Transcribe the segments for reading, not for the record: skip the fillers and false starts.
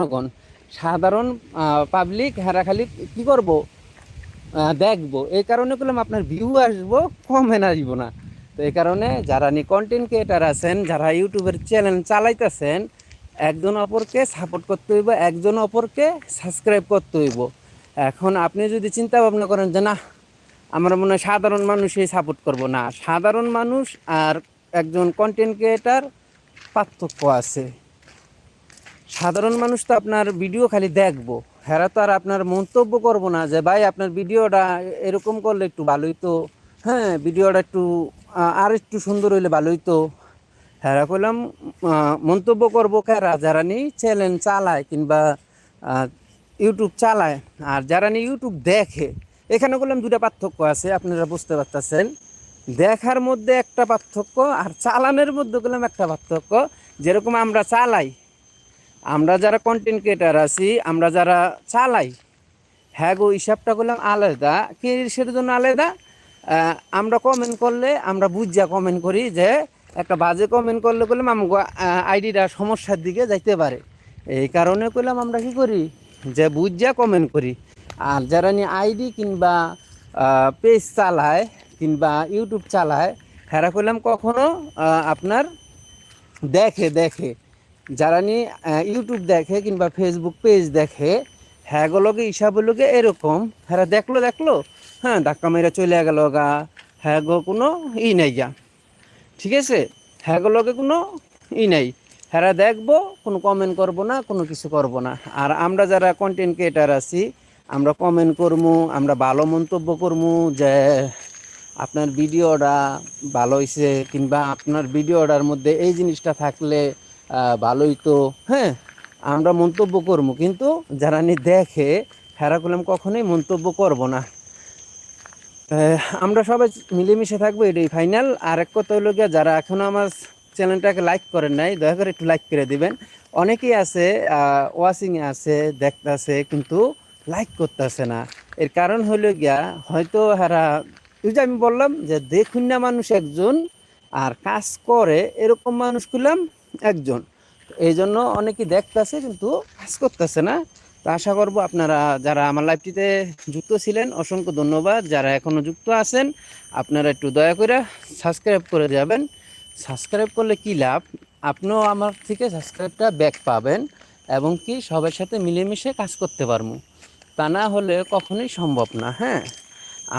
জনগণ, সাধারণ পাবলিক হেরা খালি কি করব, দেখবো। এই কারণে করলাম আপনার ভিউ আসবো, কমেন্ট আসবো না। তো এই কারণে যারা নি কন্টেন্ট ক্রিয়েটার আছেন, যারা ইউটিউবের চ্যানেল চালাইতেছেন, একজন অপরকে সাপোর্ট করতে হইব, একজন অপরকে সাবস্ক্রাইব করতে হইব। এখন আপনি যদি চিন্তা ভাবনা করেন যে না, আমার মনে হয় সাধারণ মানুষই সাপোর্ট করব, না, সাধারণ মানুষ আর একজন কন্টেন্ট ক্রিয়েটার পার্থক্য আছে। সাধারণ মানুষ তো আপনার ভিডিও খালি দেখবো, হেরা তো আর আপনার মন্তব্য করবো না যে ভাই আপনার ভিডিওটা এরকম করলে একটু ভালোই তো, হ্যাঁ ভিডিওটা একটু আর একটু সুন্দর হইলে ভালোই তো। হেরা কইলাম মন্তব্য করবো কারা, যারা নি চ্যানেল চালায় কিংবা ইউটিউব চালায়, আর যারা নি ইউটিউব দেখে। এখানে বললাম দুটা পার্থক্য আছে, আপনারা বুঝতে পারতেছেন। দেখার মধ্যে একটা পার্থক্য, আর চালানোর মধ্যে বললাম একটা পার্থক্য। যেরকম আমরা চালাই, আমরা যারা কন্টেন্ট ক্রিয়েটার আছি, আমরা যারা চালাই, হ্যাঁ গো হিসাবটা করলাম আলাদা। কিসের জন্য আলাদা? আমরা কমেন্ট করলে আমরা বুঝা কমেন্ট করি, যে একটা বাজে কমেন্ট করলে করলাম আমাকে আইডিটা সমস্যার দিকে যাইতে পারে। এই কারণে করলাম আমরা কি করি, যে বুঝা কমেন্ট করি। আর যারা নিয়ে আইডি কিংবা পেজ চালায় কিংবা ইউটিউব চালায়, হেরা করলাম কখনো আপনার দেখে দেখে যারা নিয়ে ইউটিউব দেখে কিংবা ফেসবুক পেজ দেখে, হ্যাঁগুলোকে হিসাবগুলোকে এরকম, হ্যাঁ দেখলো দেখলো, হ্যাঁ ধাক্কা মেরে চলে গেল গা, হ্যাঁ গো কোনো নাই গা, ঠিক আছে, হ্যাঁগুলোকে কোনো নাই, হ্যাঁ দেখবো, কোনো কমেন্ট করব না, কোনো কিছু করব না। আর আমরা যারা কন্টেন্ট ক্রিয়েটার আছি, আমরা কমেন্ট করবো, আমরা ভালো মন্তব্য করবো, যে আপনার ভিডিওটা ভালো হয়েছে কিংবা আপনার ভিডিওটার মধ্যে এই জিনিসটা থাকলে ভালোই তো, হ্যাঁ আমরা মন্তব্য করবো। কিন্তু যারা নি দেখে, হেরা করলাম কখনোই মন্তব্য করব না। আমরা সবাই মিলেমিশে থাকবো, এটাই ফাইনাল। আর এক কথা হলো গিয়া, যারা এখনও আমার চ্যানেলটাকে লাইক করেন নাই, দয়া করে একটু লাইক করে দিবেন। অনেকেই আছে ওয়াচিংয়ে আছে, দেখতেছে, কিন্তু লাইক করতেছে না। এর কারণ হলো গিয়া, হয়তো হারা ওই যে আমি বললাম যে দেখুন না মানুষ একজন, আর কাজ করে এরকম মানুষ খুললাম একজন। এই জন্য অনেকেই দেখতেছে কিন্তু কাজ করতেছে না। তো আশা করব আপনারা যারা আমার লাইভটিতে যুক্ত ছিলেন, অসংখ্য ধন্যবাদ। যারা এখনও যুক্ত আছেন, আপনারা একটু দয়া করে সাবস্ক্রাইব করে যাবেন। সাবস্ক্রাইব করলে কি লাভ, আপনিও আমার থেকে সাবস্ক্রাইবটা ব্যাক পাবেন, এবং কি সবার সাথে মিলেমিশে কাজ করতে পারবো। তা না হলে কখনোই সম্ভব না। হ্যাঁ,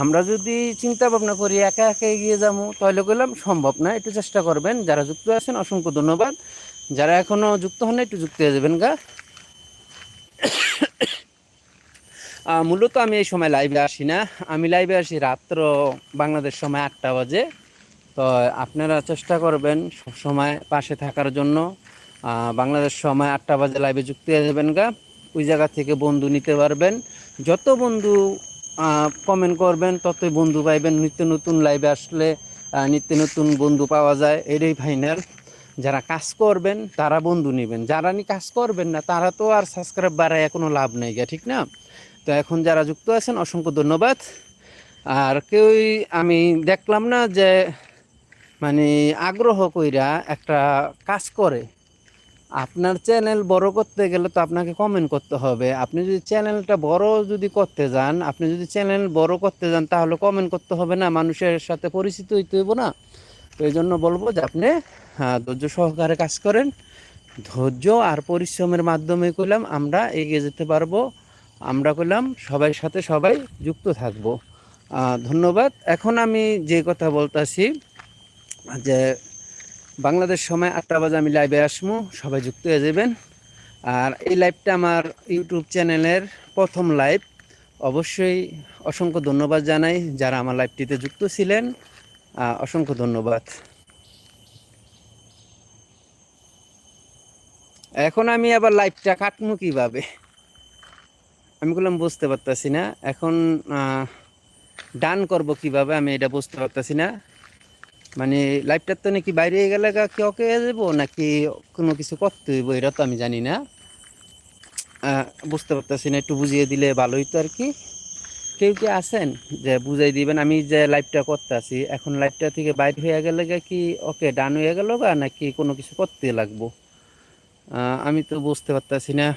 আমরা যদি চিন্তা ভাবনা করি একা একা এগিয়ে যাবো, তাহলে বললাম সম্ভব না। একটু চেষ্টা করবেন। যারা যুক্ত আছেন অসংখ্য ধন্যবাদ, যারা এখনও যুক্ত হন একটু যুক্ত হয়ে যাবেন গা। মূলত আমি এই সময় লাইভে আসি না, আমি লাইভে আসি রাত্র বাংলাদেশ সময় 8টা বাজে। তো আপনারা চেষ্টা করবেন সবসময় পাশে থাকার জন্য। বাংলাদেশ সময় 8টা বাজে লাইভে যুক্ত হয়ে যাবেন গা। ওই জায়গা থেকে বন্ধু নিতে পারবেন। যত বন্ধু কমেন্ট করবেন ততই বন্ধু পাইবেন। নিত্য নতুন লাইভে আসলে নিত্য নতুন বন্ধু পাওয়া যায়, এটাই ফাইনাল। যারা কাজ করবেন তারা বন্ধু নেবেন, যারা নি কাজ করবেন না তারা তো আর সাবস্ক্রাইব বাড়ায় কোনো লাভ নেই গা, ঠিক না? তো এখন যারা যুক্ত আছেন অসংখ্য ধন্যবাদ। আর কেউই আমি দেখলাম না যে মানে আগ্রহ কইরা একটা কাজ করে। আপনার চ্যানেল বড় করতে গেলে তো আপনাকে কমেন্ট করতে হবে। আপনি যদি চ্যানেলটা বড় যদি করতে যান, আপনি যদি চ্যানেল বড় করতে যান, তাহলে কমেন্ট করতে হবে না, মানুষের সাথে পরিচিত হইতে হইব না? তো এই জন্য বলবো যে আপনি ধৈর্য সহকারে কাজ করেন। ধৈর্য আর পরিশ্রমের মাধ্যমে কইলাম আমরা এগিয়ে যেতে পারবো। আমরা কইলাম সবাই সাথে সবাই যুক্ত থাকবো। ধন্যবাদ। এখন আমি যে কথা বলতাছি, যে বাংলাদেশ সময় 8টা বাজে আমি লাইভে আসবো, সবাই যুক্ত হয়ে যাবেন। আর এই লাইভটা আমার ইউটিউব চ্যানেলের প্রথম লাইভ। অবশ্যই অসংখ্য ধন্যবাদ জানাই যারা আমার লাইভটিতে যুক্ত ছিলেন। অসংখ্য ধন্যবাদ। এখন আমি আবার লাইভটা কাটবো কিভাবে, আমি বললাম বুঝতে পারতাছি না। এখন ডান করব কিভাবে, আমি এটা বুঝতে পারতাছি না। মানে লাইভটার তো নাকি বাইরে গেলে কি ওকে যাবো, নাকি কোনো কিছু করতে হইব, এটা তো আমি জানি না। বুঝতে পারতাছি না, একটু বুঝিয়ে দিলে ভালো হইতো আর কি। কেউ কি আছেন যে বুঝাই দিবেন? আমি যে লাইভটা করতে আছি, এখন লাইভটা থেকে বাইরে হয়ে গেলে কি ওকে ডান হয়ে গেল গা, নাকি কোনো কিছু করতে লাগবো? আমি তো বুঝতে পারতাছি না।